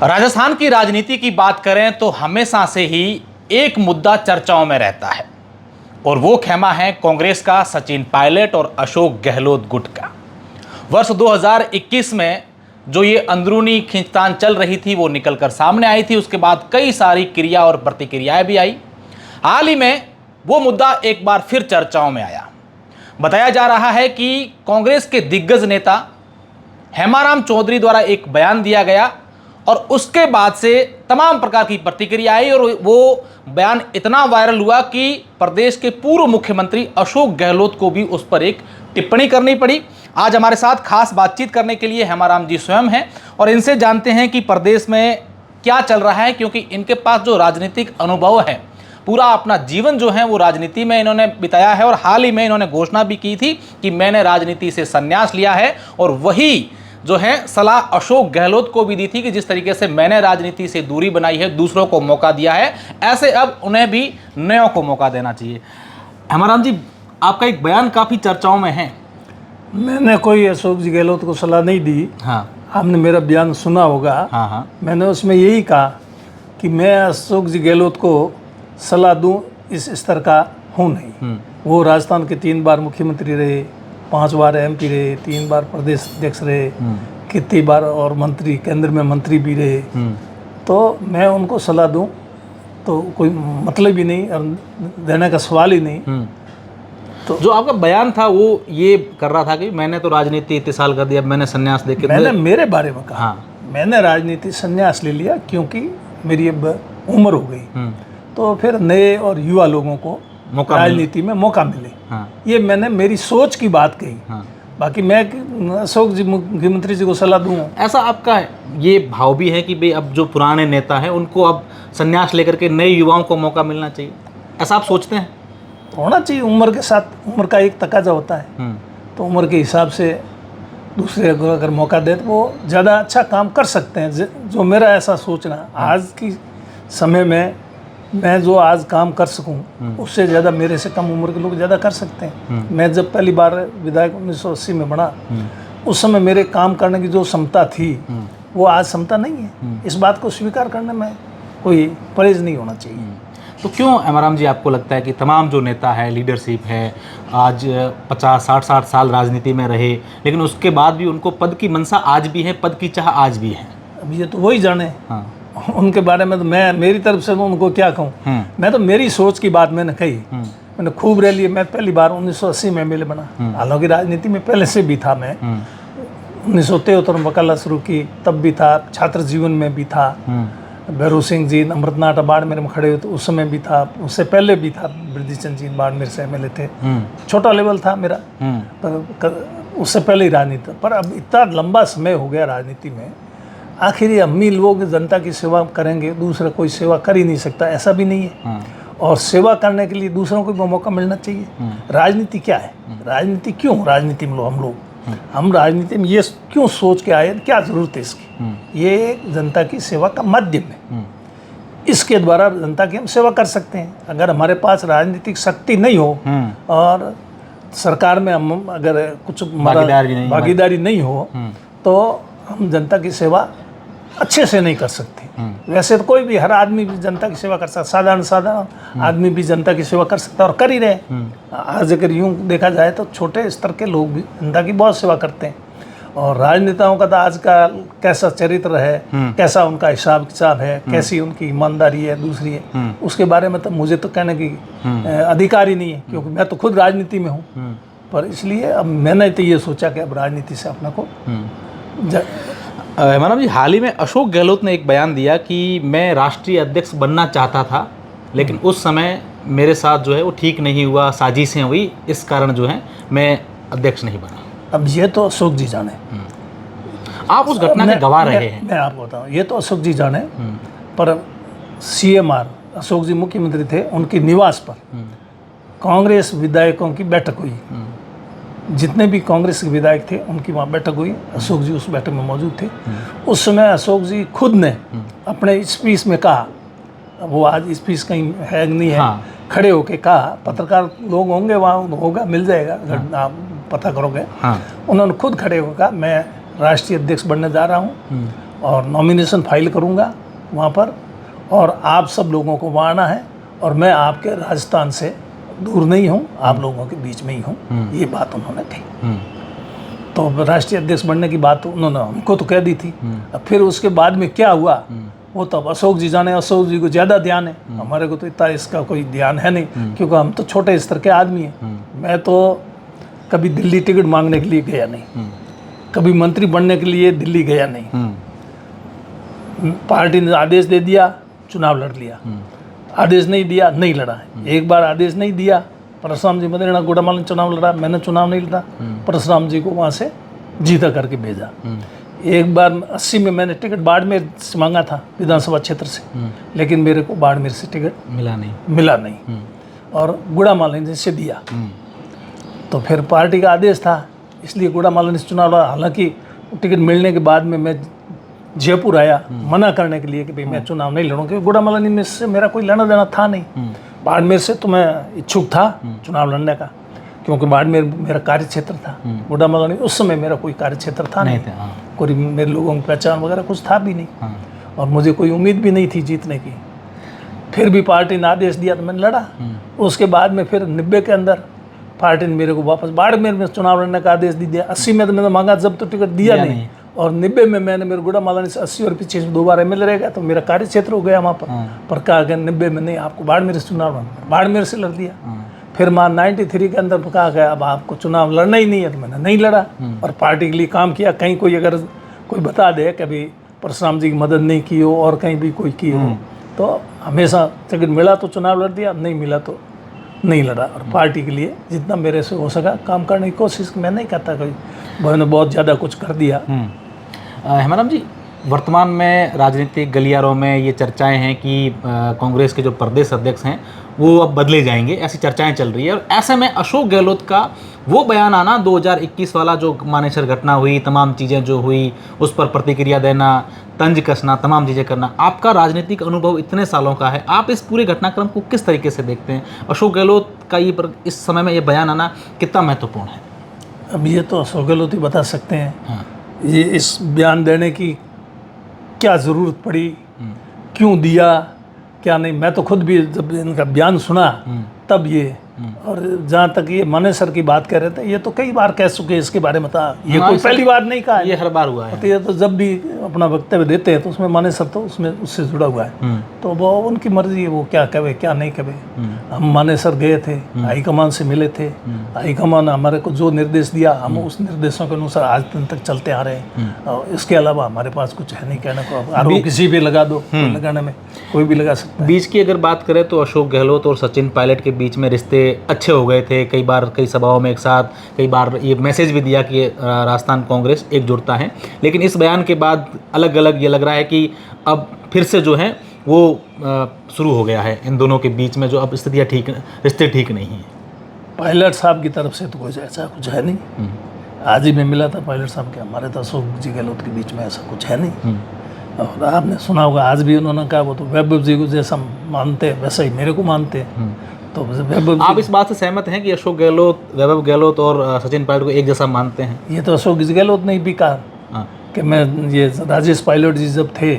राजस्थान की राजनीति की बात करें तो हमेशा से ही एक मुद्दा चर्चाओं में रहता है और वो खेमा है कांग्रेस का सचिन पायलट और अशोक गहलोत गुट का। वर्ष 2021 में जो ये अंदरूनी खींचतान चल रही थी वो निकलकर सामने आई थी। उसके बाद कई सारी क्रिया और प्रतिक्रियाएं भी आई। हाल ही में वो मुद्दा एक बार फिर चर्चाओं में आया। बताया जा रहा है कि कांग्रेस के दिग्गज नेता हेमाराम चौधरी द्वारा एक बयान दिया गया और उसके बाद से तमाम प्रकार की प्रतिक्रिया आई और वो बयान इतना वायरल हुआ कि प्रदेश के पूर्व मुख्यमंत्री अशोक गहलोत को भी उस पर एक टिप्पणी करनी पड़ी। आज हमारे साथ खास बातचीत करने के लिए हेमाराम जी स्वयं हैं और इनसे जानते हैं कि प्रदेश में क्या चल रहा है, क्योंकि इनके पास जो राजनीतिक अनुभव है, पूरा अपना जीवन जो है वो राजनीति में इन्होंने बिताया है और हाल ही में इन्होंने घोषणा भी की थी कि मैंने राजनीति से संन्यास लिया है। और वही जो है सलाह अशोक गहलोत को भी दी थी कि जिस तरीके से मैंने राजनीति से दूरी बनाई है, दूसरों को मौका दिया है, ऐसे अब उन्हें भी नयों को मौका देना चाहिए। हेमाराम जी, आपका एक बयान काफ़ी चर्चाओं में है। मैंने कोई अशोक जी गहलोत को सलाह नहीं दी। हाँ, आपने मेरा बयान सुना होगा। हाँ हाँ, मैंने उसमें यही कहा कि मैं अशोक जी गहलोत को सलाह दूं इस स्तर का हूँ नहीं। वो राजस्थान के 3 बार मुख्यमंत्री रहे, 5 बार एमपी रहे, 3 बार प्रदेश अध्यक्ष रहे, कितनी बार और मंत्री, केंद्र में मंत्री भी रहे। तो मैं उनको सलाह दूं तो कोई मतलब ही नहीं और देने का सवाल ही नहीं। तो जो आपका बयान था वो ये कर रहा था कि मैंने तो राजनीति इतने साल कर दिया, मैंने संन्यास देके मैंने मेरे बारे में कहा। हाँ, मैंने राजनीति संन्यास ले लिया क्योंकि मेरी अब उम्र हो गई, तो फिर नए और युवा लोगों को राजनीति में मौका मिले। हाँ, ये मैंने मेरी सोच की बात कही। हाँ, बाकी मैं अशोक जी मुख्यमंत्री जी को सलाह दूंगा। ऐसा आपका ये भाव भी है कि भाई अब जो पुराने नेता हैं उनको अब संन्यास लेकर के नए युवाओं को मौका मिलना चाहिए, ऐसा आप सोचते हैं? होना चाहिए। उम्र के साथ उम्र का एक तकाजा होता है, तो उम्र के हिसाब से दूसरे को अगर मौका दे तो वो ज़्यादा अच्छा काम कर सकते हैं। जो मेरा ऐसा सोचना, आज की समय में मैं जो आज काम कर सकूं उससे ज़्यादा मेरे से कम उम्र के लोग ज़्यादा कर सकते हैं। मैं जब पहली बार विधायक 1980 में बना, उस समय मेरे काम करने की जो क्षमता थी वो आज क्षमता नहीं है। इस बात को स्वीकार करने में कोई परहेज नहीं होना चाहिए। तो क्यों हेमाराम जी आपको लगता है कि तमाम जो नेता है, लीडरशिप है, आज 50-60 साल राजनीति में रहे, लेकिन उसके बाद भी उनको पद की मनसा आज भी है, पद की चाह आज भी है? अब ये तो वही जाने। हाँ, उनके बारे में तो मैं मेरी तरफ से उनको क्या कहूँ। मैं तो मेरी सोच की बात मैंने कही। मैंने खूब रैली, मैं पहली बार 1980 में एमएलए बना। हालांकि राजनीति में पहले से भी था। मैं 1973 में वकालत शुरू की, तब भी था। छात्र जीवन में भी था। भैरू सिंह जी अमृतनाथ बाड़मेर में खड़े हुए तो उस समय भी था। उससे पहले भी था। वृद्धिचंद जी बाड़मेर से एमएलए थे। छोटा लेवल था मेरा, पर उससे पहले ही राजनीति। पर अब इतना लंबा समय हो गया राजनीति में, आखिर ये अम्मी लोग जनता की सेवा करेंगे, दूसरा कोई सेवा कर ही नहीं सकता, ऐसा भी नहीं है। और सेवा करने के लिए दूसरों को भी मौका मिलना चाहिए। राजनीति क्या है? राजनीति क्यों राजनीति में हम राजनीति में ये क्यों सोच के आए, क्या जरूरत है इसकी? ये जनता की सेवा का माध्यम है। इसके द्वारा जनता की हम सेवा कर सकते हैं। अगर हमारे पास राजनीतिक शक्ति नहीं हो और सरकार में हम अगर कुछ भागीदारी नहीं हो तो हम जनता की सेवा अच्छे से नहीं कर सकते। वैसे तो कोई भी, हर आदमी भी जनता की सेवा कर सकता, साधारण आदमी भी जनता की सेवा कर सकता है और कर ही रहे। आज अगर यूँ देखा जाए तो छोटे स्तर के लोग भी जनता की बहुत सेवा करते हैं। और राजनेताओं का तो आज का कैसा चरित्र है, कैसा उनका हिसाब किताब है, कैसी उनकी ईमानदारी है, दूसरी है, उसके बारे में तो मुझे तो कहने की अधिकार ही नहीं है, क्योंकि मैं तो खुद राजनीति में हूँ। पर इसलिए अब मैंने तो ये सोचा कि अब राजनीति से अपना को हेमाराम जी, हाल ही में अशोक गहलोत ने एक बयान दिया कि मैं राष्ट्रीय अध्यक्ष बनना चाहता था, लेकिन उस समय मेरे साथ जो है वो ठीक नहीं हुआ, साजिशें हुई, इस कारण जो है मैं अध्यक्ष नहीं बना। अब ये तो अशोक जी जाने। आप उस घटना के गवाह रहे हैं। मैं आपको बताऊँ, ये तो अशोक जी जाने। पर CMR अशोक जी मुख्यमंत्री थे, उनके निवास पर कांग्रेस विधायकों की बैठक हुई। जितने भी कांग्रेस के विधायक थे उनकी वहाँ बैठक हुई। अशोक जी उस बैठक में मौजूद थे। उस समय अशोक जी खुद ने अपने स्पीच में कहा, वो आज स्पीच कहीं है नहीं है, खड़े होके कहा, पत्रकार लोग होंगे वहाँ, होगा, मिल जाएगा, आप पता करोगे। उन्होंने खुद खड़े होकर कहा, मैं राष्ट्रीय अध्यक्ष बनने जा रहा हूँ और नॉमिनेशन फाइल करूँगा वहाँ पर, और आप सब लोगों को वहाँ आना है, और मैं आपके राजस्थान से दूर नहीं हूँ, आप लोगों के बीच में ही हूँ, ये बात उन्होंने कही। तो राष्ट्रीय अध्यक्ष बनने की बात उन्होंने हमको तो कह दी थी। अब फिर उसके बाद में क्या हुआ वो तो अब अशोक जी जाने, अशोक जी को ज़्यादा ध्यान है, हमारे को तो इतना इसका कोई ध्यान है नहीं, क्योंकि हम तो छोटे स्तर के आदमी हैं। मैं तो कभी दिल्ली टिकट मांगने के लिए गया नहीं, कभी मंत्री बनने के लिए दिल्ली गया नहीं। पार्टी ने आदेश दे दिया, चुनाव लड़ लिया, आदेश नहीं दिया, नहीं लड़ा। एक बार आदेश नहीं दिया, परशुराम जी मदेरणा गुड़ामाल ने चुनाव लड़ा, मैंने चुनाव नहीं लड़ा, परशुराम जी को वहाँ से जीता करके भेजा। एक बार 80 में मैंने टिकट बाड़मेर से मांगा था विधानसभा क्षेत्र से, लेकिन मेरे को बाड़मेर से टिकट मिला नहीं और गुड़ामाल ने से दिया। तो फिर पार्टी का आदेश था, इसलिए गुड़ामाल ने चुनाव लड़ा। हालांकि टिकट मिलने के बाद में मैं जयपुर आया मना करने के लिए कि भाई मैं चुनाव नहीं लड़ूंगा, क्योंकि गुड़ामाल में से मेरा कोई लेना देना था नहीं। बाड़मेर से तो मैं इच्छुक था चुनाव लड़ने का, क्योंकि बाड़मेर मेरा कार्य क्षेत्र था। गुड़ामाल उस समय मेरा कोई कार्य क्षेत्र था नहीं, कोई मेरे लोगों की पहचान वगैरह कुछ था भी नहीं, और मुझे कोई उम्मीद भी नहीं थी जीतने की। फिर भी पार्टी ने आदेश दिया तो मैंने लड़ा। उसके बाद में फिर 90 के अंदर पार्टी ने मेरे को वापस बाड़मेर में चुनाव लड़ने का आदेश दिया। 80 में तो मैंने मांगा, जब तो टिकट दिया नहीं, और 90 में मैंने मेरे गुड़ामाल से 80 और पीछे 2 बार एमएलए रह गया, तो मेरा कार्य क्षेत्र हो गया वहाँ पर कहा गया 90 में नहीं, आपको बाड़मेर से चुनाव लड़ना, बाड़मेर से लड़ दिया। फिर मां 93 के अंदर कहा गया अब आपको चुनाव लड़ना ही नहीं है, तो मैंने नहीं लड़ा और पार्टी के लिए काम किया। कहीं कोई अगर कोई बता दे कि अभी परशुराम जी की मदद नहीं की हो और कहीं भी कोई की हो, तो हमेशा टिकट मिला तो चुनाव लड़ दिया, नहीं मिला तो नहीं लड़ा। और पार्टी के लिए जितना मेरे से हो सका काम करने की कोशिश, मैं नहीं कहता कोई मैंने बहुत ज़्यादा कुछ कर दिया। हेमाराम जी, वर्तमान में राजनीतिक गलियारों में ये चर्चाएं हैं कि कांग्रेस के जो प्रदेश अध्यक्ष हैं वो अब बदले जाएंगे, ऐसी चर्चाएं चल रही है। और ऐसे में अशोक गहलोत का वो बयान आना 2021 वाला, जो मानेसर घटना हुई, तमाम चीज़ें जो हुई उस पर प्रतिक्रिया देना, तंज कसना, तमाम चीज़ें करना, आपका राजनीतिक अनुभव इतने सालों का है, आप इस पूरे घटनाक्रम को किस तरीके से देखते हैं? अशोक गहलोत का ये इस समय में ये बयान आना कितना महत्वपूर्ण है? अब ये तो अशोक गहलोत ही बता सकते हैं। ये इस बयान देने की क्या ज़रूरत पड़ी, क्यों दिया, क्या नहीं। मैं तो खुद भी जब इनका बयान सुना तब ये, और जहाँ तक ये मानेसर की बात कर रहे थे, ये तो कई बार कह चुके इसके बारे में था, ये कोई पहली बार नहीं कहा है, ये हर बार हुआ है। तो ये तो जब भी अपना वक्तव्य देते हैं तो उसमें मानेसर तो उसमें उससे जुड़ा हुआ है, तो वो उनकी मर्जी है, वो क्या कहे क्या नहीं कहे। हम मानेसर गए थे, हाईकमान से मिले थे, हाईकमान हमारे को जो निर्देश दिया हम उस निर्देशों के अनुसार आज दिन तक चलते आ रहे हैं। और इसके अलावा हमारे पास कुछ है नहीं कहने को। आरोप किसी भी लगा दो, लगाने में कोई भी लगा सकता है। बीच की अगर बात करें तो अशोक गहलोत और सचिन पायलट के बीच में रिश्ते अच्छे हो गए थे, कई बार कई सभाओं में एक साथ, कई बार ये मैसेज भी दिया कि राजस्थान कांग्रेस एकजुटता है। लेकिन इस बयान के बाद अलग अलग ये लग रहा है कि अब फिर से जो है वो शुरू हो गया है इन दोनों के बीच में, जो अब स्थितियाँ रिश्ते ठीक नहीं हैं। पायलट साहब की तरफ से तो कुछ ऐसा कुछ है नहीं। आज ही मैं मिला था पायलट साहब के, हमारे तो अशोक जी गहलोत के बीच में ऐसा कुछ है नहीं। और आपने सुना होगा आज भी उन्होंने कहा वो तो वैभव जी को जैसा मानते हैं वैसा ही मेरे को मानते हैं। तो वैभव, आप इस बात से सहमत हैं कि अशोक गहलोत, वैभव गहलोत और सचिन पायलट को एक जैसा मानते हैं? ये तो अशोक गहलोत ने भी कहा कि मैं ये राजेश पायलट जी जब थे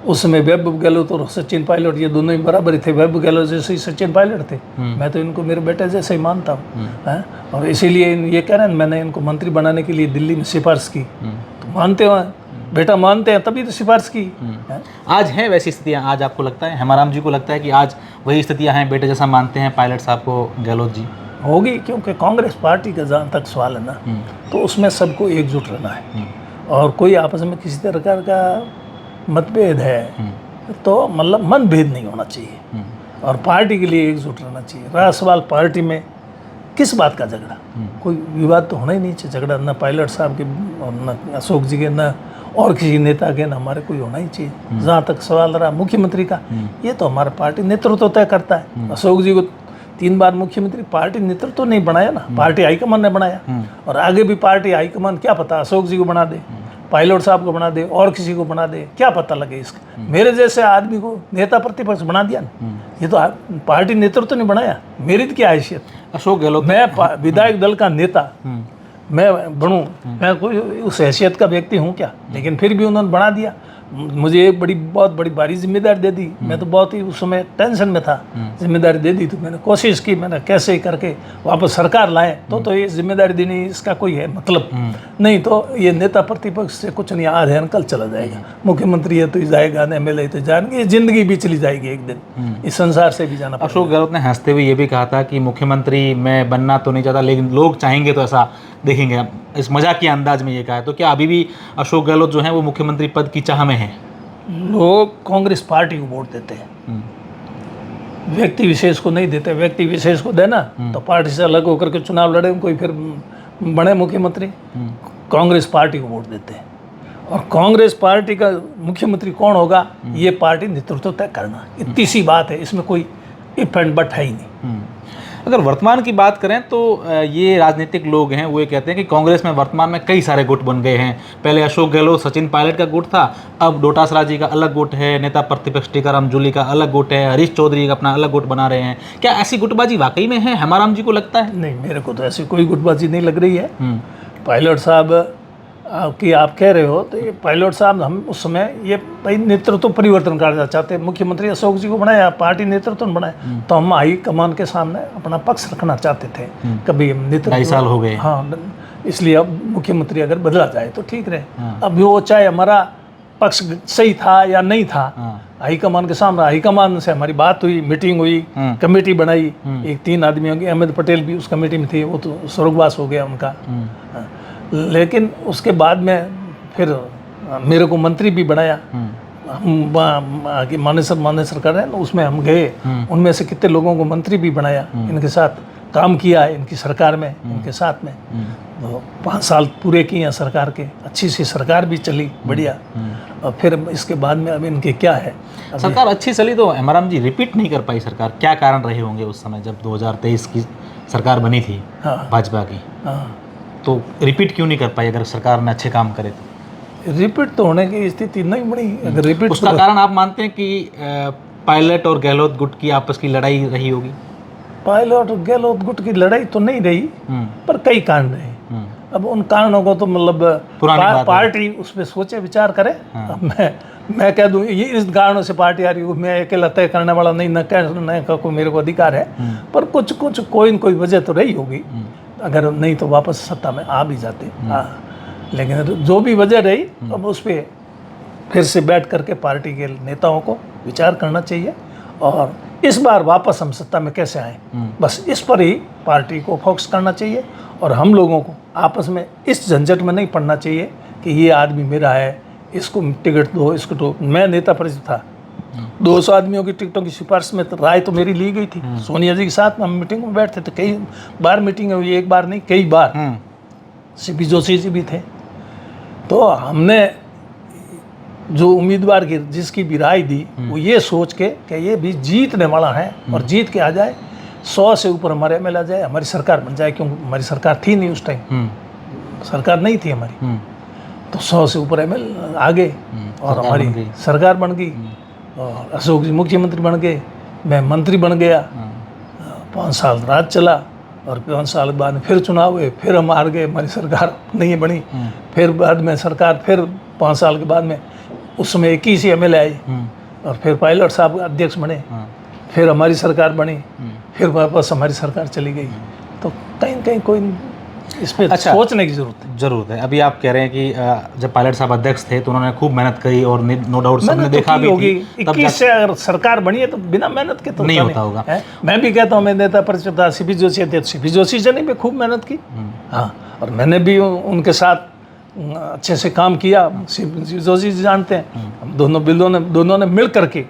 उस समय वैभव गहलोत और सचिन पायलट ये दोनों ही बराबर ही थे। वैभव गहलोत जैसे ही सचिन पायलट थे, मैं तो इनको मेरे बेटे जैसे ही मानता हूँ। और इसीलिए ये कह रहे हैं मैंने इनको मंत्री बनाने के लिए दिल्ली में सिफारिश की, तो मानते हो बेटा, मानते हैं तभी तो सिफारिश की। आज है वैसी स्थितियाँ? आज आपको लगता है, हेमाराम जी को लगता है कि आज वही स्थितियाँ हैं, बेटे जैसा मानते हैं पायलट साहब को गहलोत जी? होगी, क्योंकि कांग्रेस पार्टी का जहाँ तक सवाल है ना, तो उसमें सबको एकजुट रहना है। और कोई आपस में किसी तरह का मतभेद है तो मतलब मनभेद नहीं होना चाहिए, और पार्टी के लिए एकजुट रहना चाहिए। रहा सवाल पार्टी में किस बात का झगड़ा, कोई विवाद तो होना ही नहीं चाहिए। झगड़ा न पायलट साहब के और न अशोक जी के, न और किसी नेता के, न हमारे कोई होना ही चाहिए। जहाँ तक सवाल रहा मुख्यमंत्री का, ये तो हमारा पार्टी नेतृत्व तय करता है। अशोक जी को 3 बार मुख्यमंत्री पार्टी नेतृत्व नहीं बनाया ना, पार्टी हाईकमान ने बनाया। और आगे भी पार्टी हाईकमान क्या पता अशोक जी को बना दे, पायलट साहब को बना दे, और किसी को बना दे, क्या पता लगे इसका। मेरे जैसे आदमी को नेता प्रतिपक्ष बना दिया ना, ये तो पार्टी नेतृत्व नहीं बनाया। मेरी क्या हैसियत? अशोक गहलोत, मैं विधायक दल का नेता मैं बनूं, मैं कोई उस हैसियत का व्यक्ति हूँ क्या? लेकिन फिर भी उन्होंने बना दिया। मुझे एक बहुत बड़ी भारी जिम्मेदारी दे दी। मैं तो बहुत ही उस समय टेंशन में था। जिम्मेदारी दे दी तो मैंने कोशिश की, मैंने कैसे ही करके वापस सरकार लाएं। तो ये जिम्मेदारी देनी इसका कोई है मतलब नहीं। तो ये नेता प्रतिपक्ष से कुछ नहीं, आज है कल चला जाएगा। मुख्यमंत्री है तो ही जाएगा, MLA तो जाएंगे, जिंदगी भी चली जाएगी एक दिन, इस संसार से भी जाना। अशोक गहलोत ने हंसते हुए ये भी कहा था कि मुख्यमंत्री मैं बनना तो नहीं चाहता, लेकिन लोग चाहेंगे तो ऐसा देखेंगे। इस मजाकिया अंदाज में ये कहा है। तो क्या अभी भी अशोक गहलोत जो है वो मुख्यमंत्री पद की चाह में है? लोग कांग्रेस पार्टी को वोट देते हैं, व्यक्ति विशेष को नहीं देते। व्यक्ति विशेष को देना तो पार्टी से अलग होकर के चुनाव लड़े, कोई फिर बने मुख्यमंत्री। कांग्रेस पार्टी को वोट देते हैं और कांग्रेस पार्टी का मुख्यमंत्री कौन होगा ये पार्टी नेतृत्व तय करना। इतनी सी बात है, इसमें कोई इफ एंड बट है ही नहीं। अगर वर्तमान की बात करें तो ये राजनीतिक लोग हैं वो ये कहते हैं कि कांग्रेस में वर्तमान में कई सारे गुट बन गए हैं। पहले अशोक गहलोत सचिन पायलट का गुट था, अब डोटासरा जी का अलग गुट है, नेता प्रतिपक्ष टीकाराम जूली का अलग गुट है, हरीश चौधरी का अपना अलग गुट बना रहे हैं। क्या ऐसी गुटबाजी वाकई में है, हेमाराम जी को लगता है? नहीं, मेरे को तो ऐसी कोई गुटबाजी नहीं लग रही है। पायलट साहब कि आप कह रहे हो तो ये पायलट साहब, हम उस समय ये भाई नेतृत्व परिवर्तन करना चाहते, मुख्यमंत्री अशोक जी को बनाया, पार्टी नेतृत्व बनाया, तो हम हाई कमान के सामने अपना पक्ष रखना चाहते थे। कभी हम नेतृत्व 2.5 साल हो गए। हाँ, इसलिए अब मुख्यमंत्री अगर बदला जाए तो ठीक रहे। अब वो चाहे हमारा पक्ष सही था या नहीं था, हाईकमान के सामने, हाईकमान से हमारी बात हुई, मीटिंग हुई, कमेटी बनाई, एक 3 आदमियों की, अहमद पटेल भी उस कमेटी में थे, वो तो स्वर्गवास हो गया उनका। लेकिन उसके बाद में फिर मेरे को मंत्री भी बनाया, हम मानेसर कर रहे हैं, उसमें हम गए, उनमें से कितने लोगों को मंत्री भी बनाया, इनके साथ काम किया है, इनकी सरकार में, इनके साथ में। तो 5 साल पूरे किए हैं सरकार के, अच्छी सी सरकार भी चली बढ़िया। और फिर इसके बाद में अब इनके क्या है, सरकार अच्छी चली तो हेमाराम जी रिपीट नहीं कर पाई सरकार, क्या कारण रहे होंगे उस समय जब 2023 की सरकार बनी थी भाजपा की? तो रिपीट क्यों नहीं कर पाई अगर सरकार ने अच्छे काम करे तो? रिपीट तो होने की स्थिति नहीं बनी। अगर रिपीट उसका कारण आप मानते हैं कि पायलट और गहलोत गुट की आपस की लड़ाई रही होगी? पायलट और गहलोत गुट की लड़ाई तो नहीं रही, पर कई कारण रहे। अब उन कारणों को तो मतलब पार्टी उस पर सोचे विचार करे। अब मैं कह दूं ये इस कारणों से पार्टी आ रही हूँ, मैं अकेला तय करने वाला नहीं, न कहने का कोई मेरे को अधिकार है, पर कुछ कोई न कोई वजह तो रही होगी। अगर नहीं तो वापस सत्ता में आ भी जाते। लेकिन जो भी वजह रही, अब उस पर फिर से बैठ करके पार्टी के नेताओं को विचार करना चाहिए और इस बार वापस हम सत्ता में कैसे आए, बस इस पर ही पार्टी को फोकस करना चाहिए। और हम लोगों को आपस में इस झंझट में नहीं पड़ना चाहिए कि ये आदमी मेरा है, इसको टिकट दो, इसको दो। मैं नेता परिषद था, 200 आदमियों की टिकटों की सिफारिश में तो राय तो मेरी ली गई थी। सोनिया जी के साथ में हम मीटिंग में बैठते थे, कई बार मीटिंग हुई, एक बार नहीं कई बार। सीपी जोशी जी भी थे। तो हमने जो उम्मीदवार की जिसकी भी राय दी, वो ये सोच के कि ये भी जीतने वाला है और जीत के आ जाए, 100 से ऊपर हमारे MLA आ जाए, हमारी सरकार बन जाए, क्योंकि हमारी सरकार थी नहीं उस टाइम, सरकार नहीं थी हमारी। तो 100 से ऊपर MLA आ गए और हमारी सरकार बन गई और अशोक जी मुख्यमंत्री बन गए, मैं मंत्री बन गया। 5 साल राज चला और 5 साल बाद में फिर चुनाव हुए, फिर हम हार गए, हमारी सरकार नहीं बनी। फिर बाद में सरकार फिर 5 साल के बाद में उस समय 21 ही MLA आई और फिर पायलट साहब अध्यक्ष बने, फिर हमारी सरकार बनी, फिर वापस हमारी सरकार चली गई। तो कहीं न कहीं कोई इस पर सोचने की जरूरत है। अभी आप कह रहे हैं कि जब पायलट साहब अध्यक्ष थे तो उन्होंने खूब मेहनत करी और नो डाउट सबने देखा भी होगी। 21 से अगर सरकार बनी है तो बिना मेहनत के तो नहीं होता होगा। मैं भी कहता हूँ, मैं नेता परिषद था, सीपी जोशी थे, सीपी जोशी जी ने भी खूब मेहनत की। हाँ, और मैंने भी उनके साथ अच्छे से काम किया। सीपी जोशी जी जानते हैं, हम दोनों ने मिल करके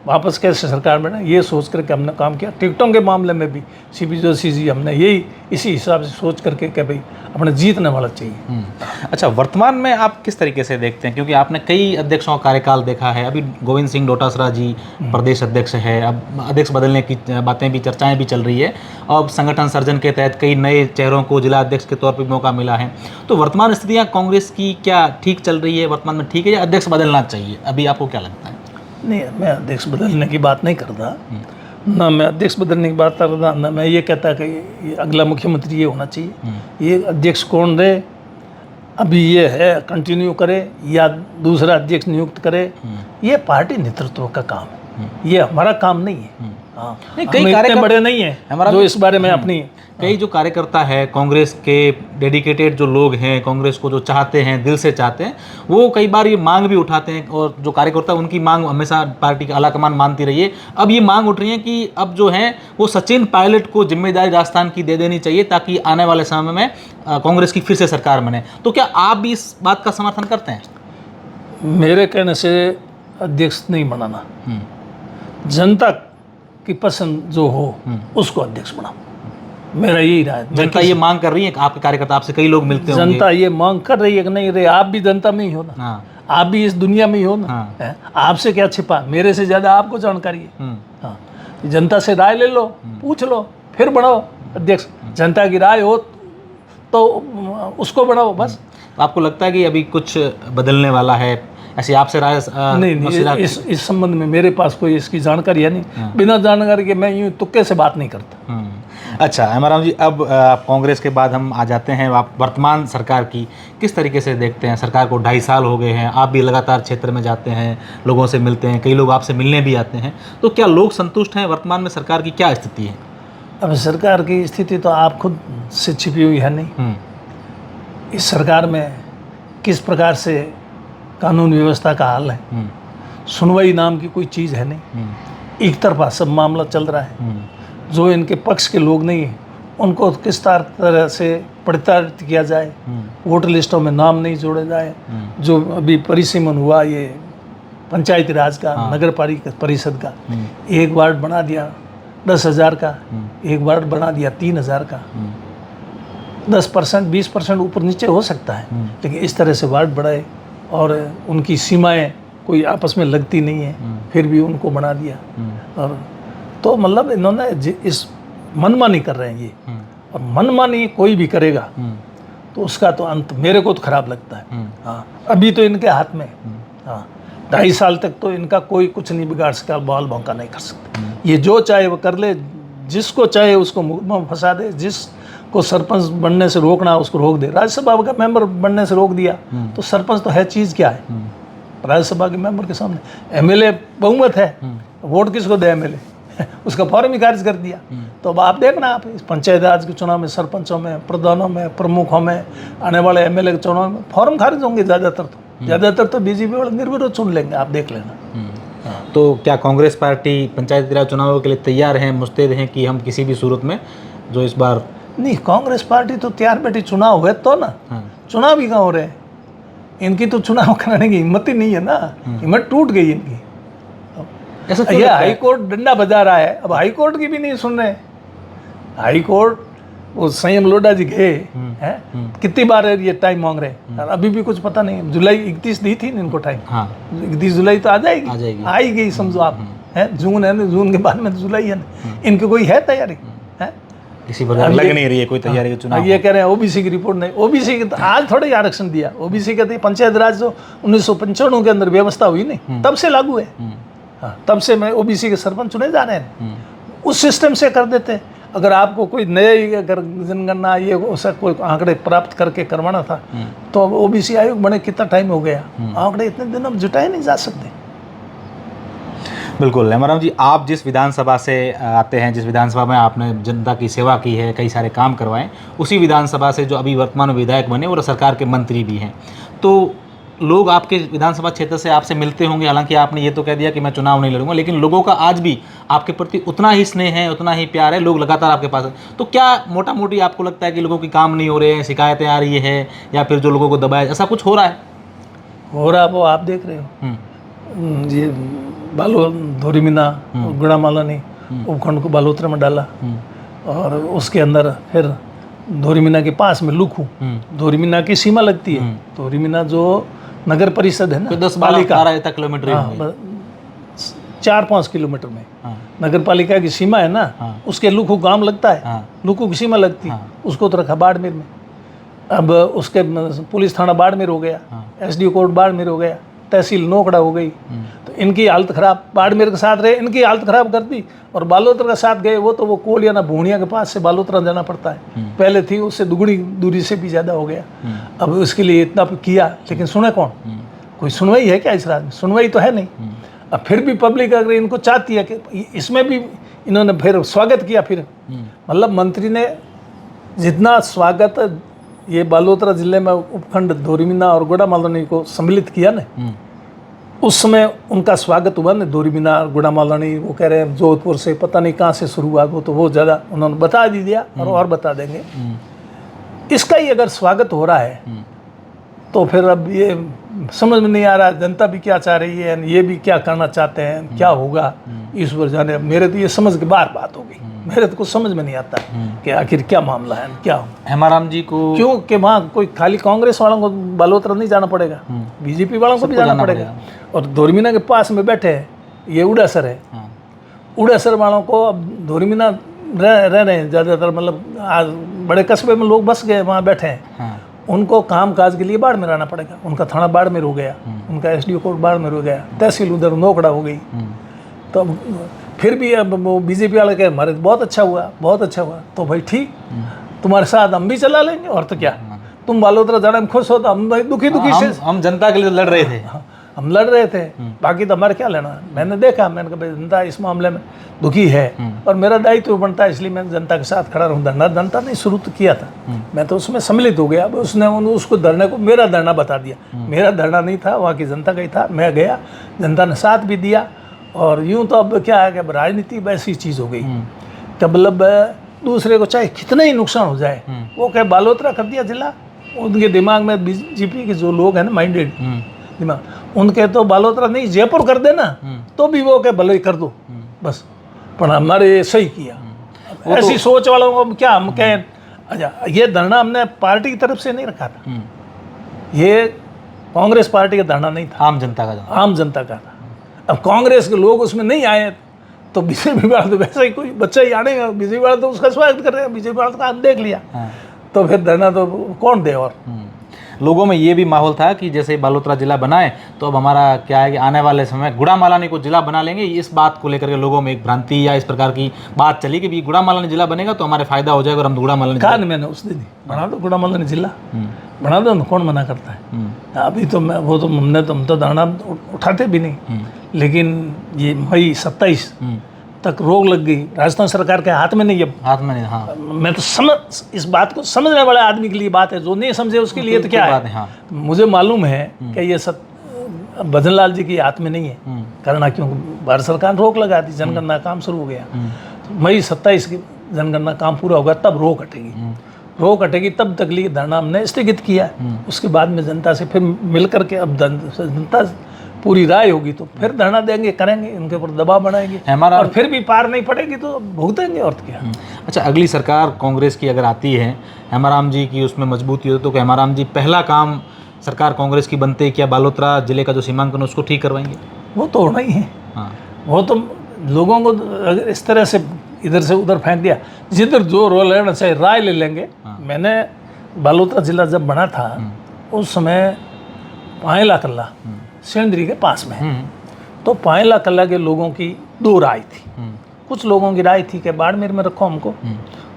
वापस कैसे सरकार बना, ये सोच करके हमने काम किया। टिकटों के मामले में भी सीपी जोशी जी हमने यही इसी हिसाब से सोच करके कि भाई अपने जीतने वाला चाहिए। अच्छा, वर्तमान में आप किस तरीके से देखते हैं, क्योंकि आपने कई अध्यक्षों का कार्यकाल देखा है। अभी गोविंद सिंह डोटासरा जी प्रदेश अध्यक्ष है, अब अध्यक्ष बदलने की बातें भी, चर्चाएं भी चल रही है। अब संगठन सर्जन के तहत कई नए चेहरों को जिला अध्यक्ष के तौर पर मौका मिला है। तो वर्तमान स्थितियाँ कांग्रेस की क्या ठीक चल रही है, वर्तमान में ठीक है या अध्यक्ष बदलना चाहिए? अभी आपको क्या लगता है? नहीं, मैं अध्यक्ष बदलने की बात नहीं करता, ना मैं अध्यक्ष बदलने की बात करता, ना मैं ये कहता कि अगला मुख्यमंत्री ये होना चाहिए। ये अध्यक्ष कौन रहे, अभी ये है कंटिन्यू करे या दूसरा अध्यक्ष नियुक्त करे, ये पार्टी नेतृत्व का काम है, ये हमारा काम नहीं है। हाँ, नहीं, हम कई इतने कार्यकर्ता- बड़े नहीं हैं हमारा जो इस बारे में अपनी कई जो कार्यकर्ता है कांग्रेस के डेडिकेटेड जो लोग हैं, कांग्रेस को जो चाहते हैं, दिल से चाहते हैं, वो कई बार ये मांग भी उठाते हैं और जो कार्यकर्ता उनकी मांग हमेशा पार्टी का आलाकमान मानती रही है। अब ये मांग उठ रही है कि अब जो है वो सचिन पायलट को जिम्मेदारी राजस्थान की दे देनी चाहिए ताकि आने वाले समय में कांग्रेस की फिर से सरकार बने। तो क्या आप भी इस बात का समर्थन करते हैं? मेरे कहने से अध्यक्ष नहीं बनाना, जनता की पसंद जो हो उसको अध्यक्ष बनाओ, मेरा यही राय है। जनता ये मांग कर रही है, आपके कार्यकर्ता आपसे कई लोग मिलते होंगे। जनता ये मांग कर रही है कि नहीं रही, आप भी जनता में ही हो ना, हाँ, आप भी इस दुनिया में ही हो ना, हाँ। हैं? आपसे क्या छिपा, मेरे से ज़्यादा आपको जानकारी है। हाँ, जनता से राय ले लो, पूछ लो, फिर बढ़ाओ अध्यक्ष। जनता की राय हो तो उसको बढ़ाओ बस। तो आपको लगता है कि अभी कुछ बदलने वाला है? ऐसी आपसे राय नहीं, इस संबंध में मेरे पास कोई इसकी जानकारी है नहीं। बिना जानकारी के मैं यूँ तुक्के से बात नहीं करता। अच्छा हेमाराम जी, अब कांग्रेस के बाद हम आ जाते हैं आप वर्तमान सरकार की किस तरीके से देखते हैं? सरकार को 2.5 साल हो गए हैं, आप भी लगातार क्षेत्र में जाते हैं, लोगों से मिलते हैं, कई लोग आपसे मिलने भी आते हैं, तो क्या लोग संतुष्ट हैं? वर्तमान में सरकार की क्या स्थिति है? अब सरकार की स्थिति तो आप खुद से छिपी हुई है नहीं। इस सरकार में किस प्रकार से कानून व्यवस्था का हाल है, सुनवाई नाम की कोई चीज़ है नहीं, एक तरफा सब मामला चल रहा है। जो इनके पक्ष के लोग नहीं हैं उनको किस तरह से प्रताड़ित किया जाए, वोटर लिस्टों में नाम नहीं जोड़े जाए। जो अभी परिसीमन हुआ ये पंचायती राज का, नगर पालिका परिषद का, एक वार्ड बना दिया 10,000 का, एक वार्ड बना दिया 3,000 का। 10% 20% ऊपर नीचे हो सकता है, लेकिन इस तरह से वार्ड बढ़ाए और उनकी सीमाएं कोई आपस में लगती नहीं है, फिर भी उनको बना दिया। और तो मतलब इन्होंने इस मनमानी कर रहे हैं ये, और मनमानी कोई भी करेगा तो उसका तो अंत मेरे को तो खराब लगता है। हाँ, अभी तो इनके हाथ में, हाँ 2.5 साल तक तो इनका कोई कुछ नहीं बिगाड़ सकता, बाल भौंका नहीं कर सकता। ये जो चाहे वो कर ले, जिसको चाहे उसको मुकदमा में फंसा दे, जिसको सरपंच बनने से रोकना उसको रोक दे। राज्यसभा का मेंबर बनने से रोक दिया तो सरपंच तो है चीज़ क्या है? राज्यसभा के मेंबर के सामने एमएलए बहुमत है, वोट किसको दे एमएलए? उसका फॉर्म ही खारिज कर दिया। तो अब आप देखना, आप इस पंचायत राज के चुनाव में, सरपंचों में, प्रधानों में, प्रमुखों में, आने वाले एमएलए के चुनाव में फॉर्म खारिज होंगे ज़्यादातर तो बीजेपी वाले निर्विरोध चुन लेंगे, आप देख लेना। तो क्या कांग्रेस पार्टी पंचायती राज चुनावों के लिए तैयार हैं, मुस्तैद हैं कि हम किसी भी सूरत में जो इस बार? नहीं, कांग्रेस पार्टी तो तैयार बैठी, चुनाव हुए तो ना। चुनाव ही कहाँ हो रहे हैं? इनकी तो चुनाव कराने की हिम्मत ही नहीं है ना, हिम्मत टूट गई इनकी। ऐसा ये हाई कोर्ट डंडा बजा रहा है, अब हाई कोर्ट की भी नहीं सुन रहे। हाई कोर्ट वो संयम लोढ़ा जी गए हैं, कितनी बार ये टाइम मांग रहे हैं, और अभी भी कुछ पता नहीं। जुलाई 31 दी थी इनको टाइम, 31 जुलाई तो आ जाएगी, आ ही गई समझो आप, है जून है ना, जून के बाद में जुलाई है ना, इनकी कोई है तैयारी है? किसी प्रकार लग नहीं रही है कोई तैयारी के चुनाव। ये कह रहे हैं ओबीसी की रिपोर्ट नहीं, ओबीसी की तो आज थोड़े ही आरक्षण दिया, ओबीसी के पंचायत राज जो 1995 के अंदर व्यवस्था हुई नहीं, तब से लागू है। हाँ, तब से मैं ओबीसी के सरपंच चुने जा रहे हैं, उस सिस्टम से कर देते। अगर आपको कोई नए अगर जनगणना ये ऐसा कोई आंकड़े प्राप्त करके करवाना था तो अब ओबीसी आयोग बने कितना टाइम हो गया, आंकड़े इतने दिन अब जुटाए नहीं जा सकते। बिल्कुल हेमाराम जी, आप जिस विधानसभा से आते हैं, जिस विधानसभा में आपने जनता की सेवा की है, कई सारे काम करवाएं, उसी विधानसभा से जो अभी वर्तमान विधायक बने और सरकार के मंत्री भी हैं, तो लोग आपके विधानसभा क्षेत्र से आपसे मिलते होंगे। हालांकि आपने ये तो कह दिया कि मैं चुनाव नहीं लड़ूंगा, लेकिन लोगों का आज भी आपके प्रति उतना ही स्नेह है, उतना ही प्यार है, लोग लगातार आपके पास हैं। तो क्या मोटा मोटी आपको लगता है कि लोगों की काम नहीं हो रहे हैं, शिकायतें आ रही है, या फिर जो लोगों को दबाया, ऐसा कुछ हो रहा है? हो रहा वो आप देख रहे हो, ये बालो धोरीमीना गुड़ामाला ने उपखंड को बालोतरा में डाला, और उसके अंदर फिर धोरीमीना के पास में लुखू, धोरीमीना की सीमा लगती है, धोरीमीना जो नगर परिषद है ना, 10-12 किलोमीटर, 4-5 किलोमीटर में नगर पालिका की सीमा है ना, उसके लुखू गांव लगता है, लुखू की सीमा लगती है, उसको तो रखा बाड़मेर में। अब उसके पुलिस थाना बाड़मेर हो गया, एसडीओ कोर्ट बाड़मेर हो गया, तहसील नोकड़ा हो गई। तो तो इनकी हालत खराब, बाड़मेर के साथ रहे, इनकी हालत खराब कर दी। और बालोतरा के साथ गए वो तो वो कोलिया ना भूणिया के पास से बालोतरा जाना पड़ता है, पहले थी उससे दुगनी दूरी से भी ज़्यादा हो गया। अब उसके लिए इतना किया, लेकिन सुने कौन? कोई सुनवाई है क्या इस राज्य में? सुनवाई तो है नहीं। अब फिर भी पब्लिक अगर इनको चाहती है कि इसमें भी इन्होंने फिर स्वागत किया, फिर मतलब मंत्री ने जितना स्वागत ये बालोतरा जिले में उपखंड धोरीमीना और गुड़ामालानी को सम्मिलित किया ना, उस समय उनका स्वागत हुआ ना। धोरीमीना और गुड़ामालानी वो कह रहे हैं जोधपुर से पता नहीं कहाँ से शुरू हुआ, वो तो वो ज़्यादा उन्होंने बता दी दिया और बता देंगे। इसका ही अगर स्वागत हो रहा है तो फिर अब ये समझ में नहीं आ रहा जनता भी क्या चाह रही है, ये भी क्या करना चाहते हैं, क्या होगा ईश्वर जाने। मेरे तो ये समझ के बाहर बात हो गई, मेरे तो कुछ समझ में नहीं आता कि आखिर क्या मामला है, क्या हो। हेमाराम जी को क्यों कि वहाँ कोई खाली कांग्रेस वालों को बालोतरा नहीं जाना पड़ेगा, बीजेपी वालों को भी जाना पड़ेगा। और धोरीमीना के पास में बैठे हैं ये उड़ासर है, उड़ासर वालों को अब धोरीमीना रह रहे हैं ज़्यादातर, मतलब आज बड़े कस्बे में लोग बस गए वहाँ बैठे हैं। उनको काम काज के लिए बाड़मेर आना पड़ेगा, उनका थाना बाड़मेर हो गया, उनका एसडीओ कोर्ट बाड़मेर हो गया, तहसील उधर नोकड़ा हो गई। तो अब फिर भी अब वो बीजेपी वाले कहे हमारे बहुत अच्छा हुआ, बहुत अच्छा हुआ। तो भाई ठीक, तुम्हारे साथ हम भी चला लेंगे, और तो क्या, तुम बालोतरा जाने में खुश हो तो हम दुखी से हम जनता के लिए लड़ रहे थे, हम लड़ रहे थे, बाकी तो हमारे क्या लेना। मैंने देखा, मैंने कहा भाई जनता इस मामले में दुखी है और मेरा दायित्व बनता है, इसलिए मैं जनता के साथ खड़ा रहूँ। धरना जनता ने शुरू तो किया था, मैं तो उसमें सम्मिलित हो गया। अब उसने उसको धरने को मेरा धरना बता दिया, मेरा धरना नहीं था, वहाँ की जनता का ही था। मैं गया, जनता ने साथ भी दिया। और यूँ तो अब क्या है कि राजनीति वैसी चीज़ हो गई कि मतलब दूसरे को चाहे कितना ही नुकसान हो जाए, वो कहे बालोतरा कर दिया जिला, उनके दिमाग में बीजेपी के जो लोग हैं ना माइंडेड दिमाग, उनके तो बालोतरा नहीं जयपुर कर देना तो भी वो कहे भले ही कर दो बस, पर हमारे सही किया। ऐसी सोच वालों को क्या हम कहें। अच्छा, ये धरना हमने पार्टी की तरफ से नहीं रखा था, ये कांग्रेस पार्टी का धरना नहीं था, आम जनता का, आम जनता का था। अब कांग्रेस के लोग उसमें नहीं आए तो बीजेपी वाला तो वैसा ही कोई बच्चा ही आने, बीजेपी वाला तो उसका स्वागत कर रहे हैं, बीजेपी वाला तो आप देख लिया। तो फिर धरना तो कौन दे। और लोगों में ये भी माहौल था कि जैसे बालोतरा जिला बनाए तो अब हमारा क्या है कि आने वाले समय गुड़ामालानी को जिला बना लेंगे। इस बात को लेकर के लोगों में एक भ्रांति या इस प्रकार की बात चली कि गुड़ामालानी जिला बनेगा तो हमारे फायदा हो जाएगा और हम गुड़ामालानी कहा नहीं मैंने उस दिन बना दो गुड़ामालानी जिला, बना दो ना, कौन मना करता है। अभी तो मैं वो तो हम तो धरना उठाते भी नहीं, लेकिन ये मई 27 तक रोक लग गई। राजस्थान सरकार के हाथ में नहीं, अब हाथ में नहीं। हाँ, मैं तो समझ, इस बात को समझने वाले आदमी के लिए बात है, जो नहीं समझे उसके लिए तो क्या है। हाँ। मुझे मालूम है कि ये सब भजन लाल जी के हाथ में नहीं है करना, क्योंकि भारत सरकार रोक लगा दी, जनगणना काम शुरू हो गया। तो मई 27 की जनगणना काम पूरा होगा तब रोक हटेगी, रोक हटेगी तब तक लिए धरना हमने स्थगित किया। उसके बाद में जनता से फिर मिल करके अब जनता पूरी राय होगी तो फिर धरना देंगे, करेंगे, इनके ऊपर दबाव बनाएंगे, और फिर भी पार नहीं पड़ेगी तो भुगतेंगे, और क्या। अच्छा, अगली सरकार कांग्रेस की अगर आती है, हेमाराम जी की उसमें मजबूती हो तो हेमाराम जी पहला काम सरकार कांग्रेस की बनते क्या बालोतरा जिले का जो सीमांकन उसको ठीक करवाएंगे? वो तो होना ही है। हाँ, वो तो लोगों को अगर इस तरह से इधर से उधर फेंक दिया, जिधर जो रोल लेना चाहिए राय ले लेंगे। मैंने बालोतरा जिला जब बना था उस समय पायला कल्ला सेंद्री के पास में, तो पायला कल्ला के लोगों की दो राय थी। कुछ लोगों की राय थी कि बाड़मेर में रखो हमको,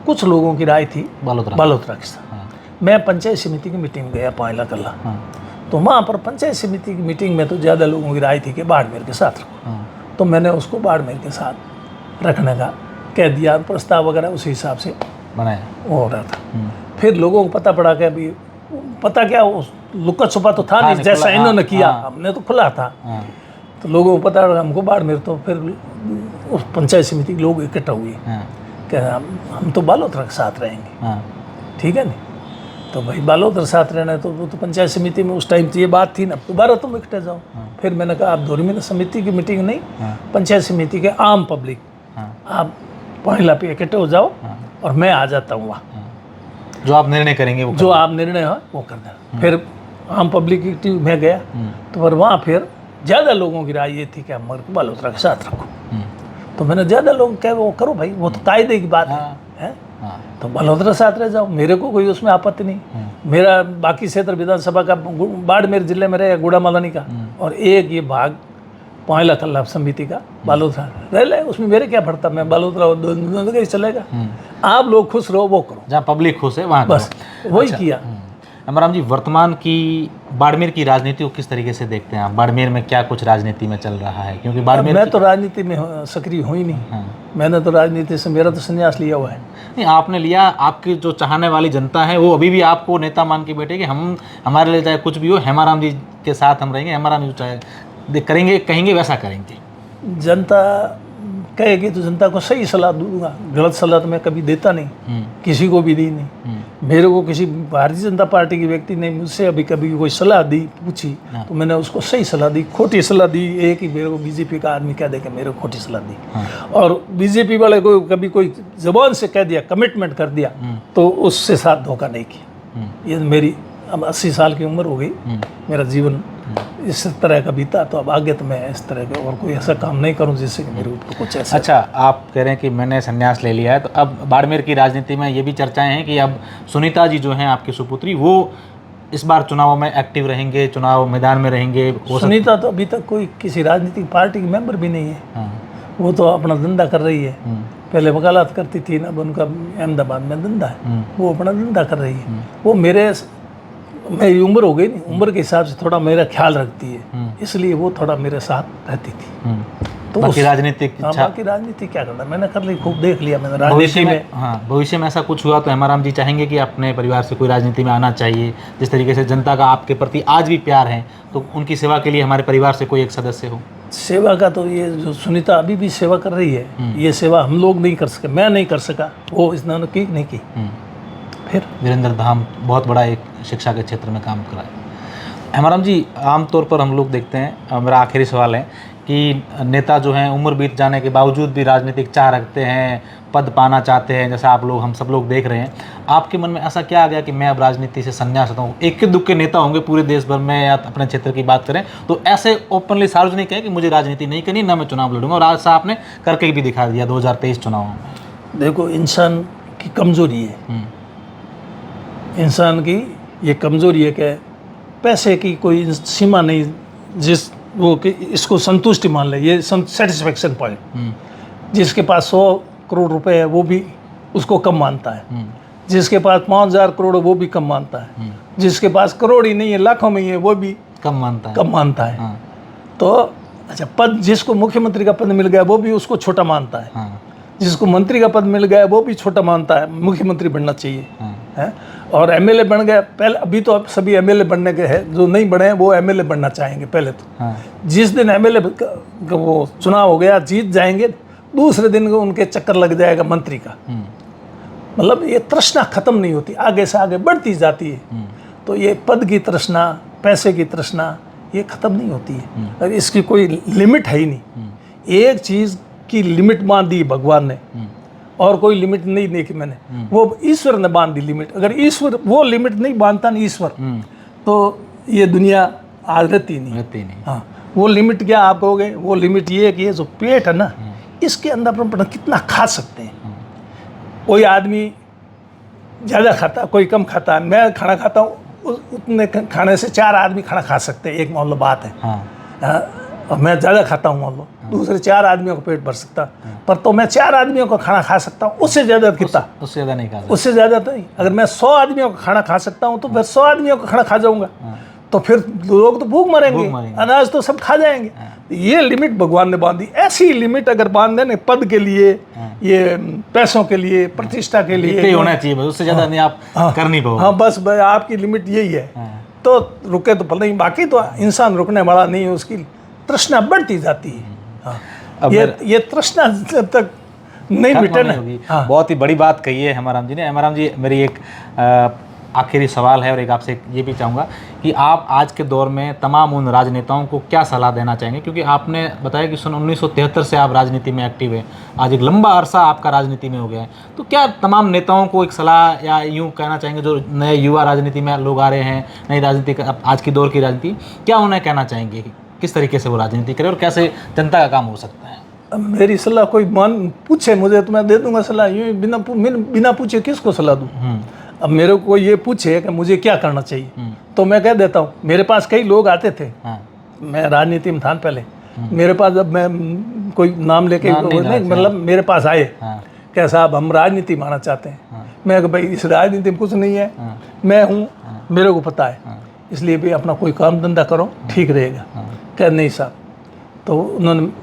कुछ लोगों की राय थी बालोतरा के साथ। मैं पंचायत समिति की मीटिंग में गया पायला कल्ला, तो वहाँ पर पंचायत समिति की मीटिंग में तो ज़्यादा लोगों की राय थी कि बाड़मेर के साथ रखो, तो मैंने उसको बाड़मेर के साथ रखने का कह दिया, प्रस्ताव वगैरह उसी हिसाब से बनाया हो रहा था। फिर लोगों को पता पड़ा कि अभी पता क्या, उस लुका छुपा तो था नहीं, जैसा इन्होंने किया, हमने तो खुला था। तो लोगों को पता हमको बाड़मेर, तो फिर उस पंचायत समिति के लोग इकट्ठा हुए कि हम तो बालोतरा के साथ रहेंगे, ठीक है नहीं। तो भाई बालोतरा साथ रहना है तो वो तो पंचायत समिति में उस टाइम तो ये बात थी ना, दोबारा तुम इकट्ठे जाओ। फिर मैंने कहा आप धोरीमीना समिति की मीटिंग नहीं, पंचायत समिति के आम पब्लिक आप पहला पे इकट्ठे हो जाओ और मैं आ जाता हूँ वहाँ, जो आप निर्णय करेंगे वो जो आप निर्णय हो वो कर देना। फिर आम पब्लिक में गया तो पर वहाँ फिर ज़्यादा लोगों की राय ये थी कि हम बालोतरा के साथ रखो। तो मैंने ज़्यादा लोग कहे वो करो भाई, वो तो कायदे की बात है, तो बालोतरा साथ रह जाओ, मेरे को कोई उसमें आपत्ति नहीं। मेरा बाकी क्षेत्र विधानसभा का बाड़मेर जिले में रहे गुड़ामालानी का, और एक ये भाग 5 लाख लाभ समिति का बालोतरा रह ले, उसमें मेरे क्या पड़ता, मैं बालोतरा चलेगा। आप लोग खुश रहो, वो करो, जहाँ पब्लिक खुश है वहाँ बस वही किया। हेमाराम जी, वर्तमान की बाड़मेर की राजनीति को किस तरीके से देखते हैं आप? बाड़मेर में क्या कुछ राजनीति में चल रहा है? क्योंकि बाड़मेर मैं तो राजनीति में सक्रिय हुई नहीं। मैंने तो राजनीति से, मेरा तो संन्यास लिया हुआ है। नहीं, आपने लिया, आपकी जो चाहने वाली जनता है वो अभी भी आपको नेता मान के बैठे कि हम, हमारे लिए चाहे कुछ भी हो, हेमाराम जी के साथ हम रहेंगे, हेमाराम जी चाहे करेंगे, कहेंगे वैसा करेंगे। जनता कहेगी तो जनता को सही सलाह दूंगा, गलत सलाह तो मैं कभी देता नहीं, किसी को भी दी नहीं। मेरे को किसी भारतीय जनता पार्टी के व्यक्ति ने मुझसे अभी कभी कोई सलाह दी, पूछी, तो मैंने उसको सही सलाह दी। खोटी सलाह दी एक ही मेरे को बीजेपी का आदमी कह दे कि मेरे को खोटी सलाह दी, और बीजेपी वाले को कभी कोई जबान से कह दिया, कमिटमेंट कर दिया, तो उससे साथ धोखा नहीं किया। ये मेरी अब 80 साल की उम्र हो गई, मेरा जीवन इस तरह का बीता, तो अब आगे तो मैं इस तरह का और कोई ऐसा काम नहीं करूं जिससे कि मेरे ऊपर कुछ ऐसा। अच्छा, आप कह रहे हैं कि मैंने संन्यास ले लिया है, तो अब बाड़मेर की राजनीति में ये भी चर्चाएं हैं कि अब सुनीता जी जो हैं आपकी सुपुत्री, वो इस बार चुनाव में एक्टिव रहेंगे, चुनाव मैदान में रहेंगे। सुनीता तो अभी तक कोई किसी राजनीतिक पार्टी की मेंबर भी नहीं है। वो तो अपना धंधा कर रही है, पहले वकालत करती थी, अब उनका अहमदाबाद में धंधा है, वो अपना धंधा कर रही है। वो मेरी उम्र हो गई, नहीं उम्र के हिसाब से थोड़ा मेरा ख्याल रखती है, इसलिए वो थोड़ा मेरे साथ रहती थी। तो बाकी राजनीतिक बाकी राजनीति क्या करना, मैंने कर ली, खूब देख लिया मैंने राजनीति में। हाँ, भविष्य में ऐसा कुछ हुआ तो हेमाराम जी चाहेंगे कि अपने परिवार से कोई राजनीति में आना चाहिए? जिस तरीके से जनता का आपके प्रति आज भी प्यार है, तो उनकी सेवा के लिए हमारे परिवार से कोई एक सदस्य हो। सेवा का तो ये जो सुनीता अभी भी सेवा कर रही है, ये सेवा हम लोग नहीं कर सके, मैं नहीं कर सका, वो इसने की नहीं की। फिर वीरेंद्र धाम बहुत बड़ा एक शिक्षा के क्षेत्र में काम करा है। हेमाराम जी, आमतौर पर हम लोग देखते हैं, मेरा आखिरी सवाल है कि नेता जो हैं उम्र बीत जाने के बावजूद भी राजनीतिक चाह रखते हैं, पद पाना चाहते हैं, जैसा आप लोग, हम सब लोग देख रहे हैं। आपके मन में ऐसा क्या आ गया कि मैं अब राजनीति से संन्यास लेता हूँ? एक दुख के नेता होंगे पूरे देश भर में, या अपने क्षेत्र की बात करें तो ऐसे ओपनली सार्वजनिक है कि मुझे राजनीति नहीं करनी, ना मैं चुनाव लड़ूंगा, और आज से आपने करके भी दिखा दिया 2023 चुनाव में। देखो, इंसान की कमजोरी है, इंसान की ये कमजोरी है कि पैसे की कोई सीमा नहीं, जिस वो कि इसको संतुष्टि मान ले, ये सेटिस्फेक्शन पॉइंट। जिसके पास 100 करोड़ रुपए है वो भी उसको कम मानता है, जिसके पास 5000 करोड़ वो भी कम मानता है, जिसके पास करोड़ ही नहीं है, लाखों में ही है, वो भी कम मानता है। तो अच्छा, पद जिसको मुख्यमंत्री का पद मिल गया वो भी उसको छोटा मानता है, जिसको मंत्री का पद मिल गया वो भी छोटा मानता है, मुख्यमंत्री बनना चाहिए है। और एमएलए बन गए, पहले अभी तो अब सभी एमएलए बनने के हैं, जो नहीं बने हैं वो एमएलए बनना चाहेंगे पहले तो। जिस दिन एमएलए वो चुनाव हो गया, जीत जाएंगे, दूसरे दिन उनके चक्कर लग जाएगा मंत्री का। मतलब ये तृष्णा खत्म नहीं होती, आगे से आगे बढ़ती जाती है। तो ये पद की तृष्णा, पैसे की तृष्णा, ये खत्म नहीं होती है, और इसकी कोई लिमिट है ही नहीं। एक चीज़ की लिमिट बांध दी भगवान ने, और कोई लिमिट नहीं देखी मैंने, वो ईश्वर ने बांध दी लिमिट। अगर ईश्वर वो लिमिट नहीं बांधता ना ईश्वर, तो ये दुनिया आज रहती नहीं। हाँ, वो लिमिट क्या आप कहोगे? वो लिमिट ये है कि ये जो पेट है ना, इसके अंदर अपन कितना खा सकते हैं। कोई आदमी ज़्यादा खाता, कोई कम खाता। मैं खाना खाता हूँ, उतने खाने से 4 आदमी खाना खा सकते हैं, एक मान लो बात है। और मैं ज़्यादा खाता हूँ, मान लो दूसरे 4 आदमियों का पेट भर सकता, पर तो मैं 4 आदमियों का खाना खा सकता हूँ, उससे ज़्यादा कितना, उससे ज़्यादा नहीं खा, उससे ज़्यादा तो नहीं। अगर मैं 100 आदमियों का खाना खा सकता हूँ तो फिर 100 आदमियों का खाना खा जाऊँगा, तो फिर लोग तो भूख मरेंगे, अनाज तो सब खा जाएंगे। ये लिमिट भगवान ने बांधी। ऐसी लिमिट अगर बांध दें पद के लिए, ये पैसों के लिए, प्रतिष्ठा के लिए होना चाहिए, उससे ज़्यादा नहीं आप कर नहीं पाओगे। हाँ, बस आपकी लिमिट यही है, तो रुके तो पल नहीं, बाकी तो इंसान रुकने वाला नहीं है, उसकी तृष्णा बढ़ती जाती है। हाँ, ये तृष्णा जब तक नहीं मिटे ना। हाँ। बहुत ही बड़ी बात कही है हेमाराम जी ने। हेमाराम जी, मेरी एक आखिरी सवाल है, और एक आपसे ये भी चाहूँगा कि आप आज के दौर में तमाम उन राजनेताओं को क्या सलाह देना चाहेंगे? क्योंकि आपने बताया कि सन 1973 से आप राजनीति में एक्टिव है, आज एक लंबा अरसा आपका राजनीति में हो गया है, तो क्या तमाम नेताओं को एक सलाह, या यूँ कहना चाहेंगे जो नए युवा राजनीति में लोग आ रहे हैं, नई राजनीति, आज की दौर की राजनीति, क्या उन्हें कहना चाहेंगे? किस तरीके से वो राजनीति करे और कैसे जनता का काम हो सकता है? मेरी सलाह कोई पूछे मुझे तो मैं दे दूंगा सलाह, यूँ बिना पूछे किसको सलाह दूँ? अब मेरे को ये पूछे कि मुझे क्या करना चाहिए, तो मैं कह देता हूँ। मेरे पास कई लोग आते थे, मैं राजनीति में था पहले, मेरे पास जब मैं कोई नाम लेके नहीं मतलब मेरे पास आए क्या साहब हम राजनीति माना चाहते हैं, मैं कि भाई इस राजनीति में कुछ नहीं है, मैं हूँ, मेरे को पता है, इसलिए भी अपना कोई काम धंधा करो ठीक रहेगा। क्या नहीं साहब, तो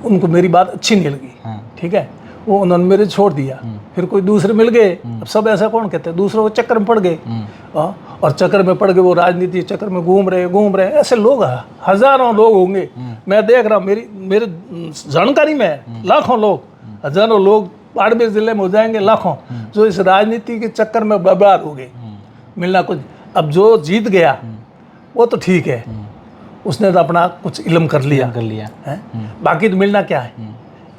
उनको मेरी बात अच्छी नहीं लगी, ठीक है, वो उन्होंने मेरे छोड़ दिया। फिर कोई दूसरे मिल गए, अब सब ऐसा कौन कहते हैं, दूसरों के चक्कर में पड़ गए, और चक्कर में पड़ गए, वो राजनीति चक्कर में घूम रहे ऐसे लोग हजारों लोग होंगे, मैं देख रहा हूँ, मेरे जानकारी में लाखों लोग, हजारों लोग बाड़मेर जिले में हो जाएंगे, लाखों जो इस राजनीति के चक्कर में बर्बाद हो गए। मिलना कुछ, अब जो जीत गया वो तो ठीक है, उसने तो अपना कुछ इल्म कर लिया है, बाकी तो मिलना क्या है।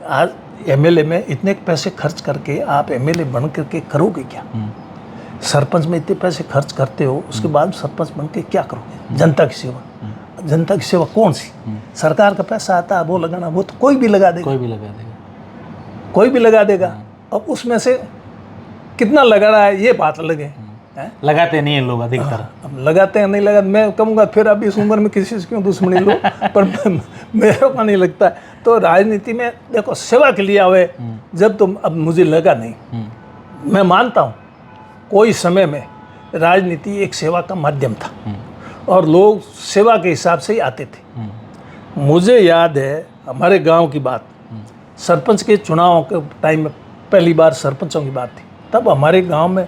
आज एमएलए में इतने पैसे खर्च करके आप एमएलए बन करके करोगे क्या? सरपंच में इतने पैसे खर्च करते हो, उसके बाद सरपंच बन के क्या करोगे? जनता की सेवा, जनता की सेवा कौन सी? सरकार का पैसा आता है वो लगाना, वो तो कोई भी लगा देगा, कोई भी लगा देगा। अब उसमें से कितना लगा रहा है ये बात अलग है, लगाते नहीं हैं लोग अधिकतर। अब लगाते हैं नहीं लगाते, मैं कहूँगा फिर अभी इस उम्र में किसी से क्यों दुश्मनी लो, पर मेरे को नहीं लगता है। तो राजनीति में देखो सेवा के लिए आवे, जब तुम, अब मुझे लगा नहीं, मैं मानता हूँ कोई समय में राजनीति एक सेवा का माध्यम था और लोग सेवा के हिसाब से ही आते थे। मुझे याद है हमारे गांव की बात, सरपंच के चुनाव के टाइम में पहली बार सरपंचों की बात थी, तब हमारे गांव में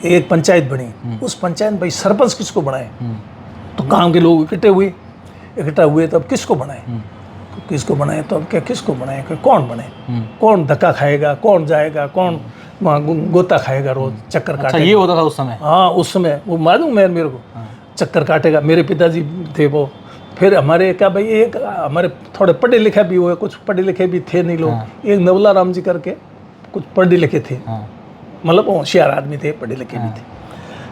एक पंचायत बनी, उस पंचायत भाई सरपंच किसको बनाए, तो गांव के लोग इकट्ठा हुए तब किसको बनाए, तो अब क्या किसको बनाए, कौन बने, कौन धक्का खाएगा, कौन जाएगा, कौन वहाँ गोता खाएगा रोज, चक्कर काटेगा। ये होता था उस समय? हाँ उस समय वो मालूम है मेरे को, चक्कर काटेगा। मेरे पिताजी थे वो, फिर हमारे क्या भाई एक हमारे थोड़े पढ़े लिखे भी हुए, कुछ पढ़े लिखे भी थे नहीं लोग, एक नवला राम जी करके कुछ पढ़े लिखे थे, मतलब होशियार आदमी थे, पढ़े लिखे भी थे,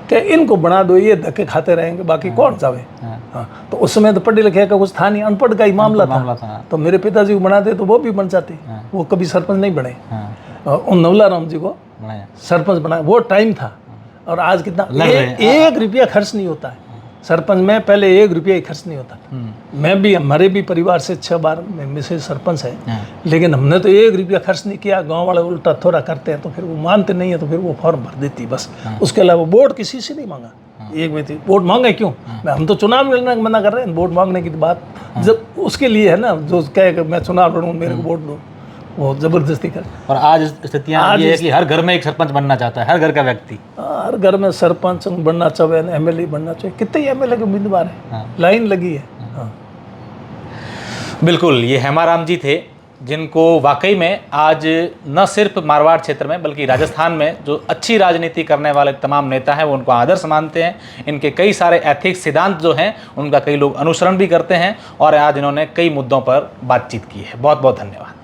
कि इनको बना दो, ये धक्के खाते रहेंगे, बाकी कौन जावे। हाँ, तो उस समय तो पढ़े लिखे का कुछ था नहीं, अनपढ़ का ही मामला था। तो मेरे पिताजी को बनाते तो वो भी बन जाते, वो कभी सरपंच नहीं बने, उन नवला राम जी को सरपंच बनाया। वो टाइम था। और आज कितना, एक रुपया खर्च नहीं होता है सरपंच में, पहले 1 रुपया ही खर्च नहीं होता। मैं भी, हमारे भी परिवार से 6 बार में से सरपंच है, लेकिन हमने तो 1 रुपया खर्च नहीं किया। गांव वाले उल्टा थोड़ा करते हैं तो फिर वो मानते नहीं है, तो फिर वो फॉर्म भर देती बस। उसके अलावा वोट किसी से नहीं मांगा, एक व्यक्ति वोट मांगे क्यों? मैं हम तो चुनाव लड़ने का मना कर रहे हैं, वोट मांगने की बात जब उसके लिए है ना, जो कहे कि मैं चुनाव लड़ूँ मेरे को वोट दो, वो जबरदस्ती कर। और आज स्थितियाँ ये है कि हर घर में एक सरपंच बनना चाहता है, हर घर का व्यक्ति, हर घर में सरपंच बनना चाहे, एमएलए बनना चाहिए। कितने एमएलए के उम्मीदवार हैं, लाइन लगी है। हाँ। बिल्कुल, ये हेमाराम जी थे, जिनको वाकई में आज न सिर्फ मारवाड़ क्षेत्र में बल्कि राजस्थान में जो अच्छी राजनीति करने वाले तमाम नेता हैं वो उनको आदर्श मानते हैं। इनके कई सारे एथिक्स सिद्धांत जो हैं उनका कई लोग अनुसरण भी करते हैं, और आज इन्होंने कई मुद्दों पर बातचीत की है। बहुत बहुत धन्यवाद।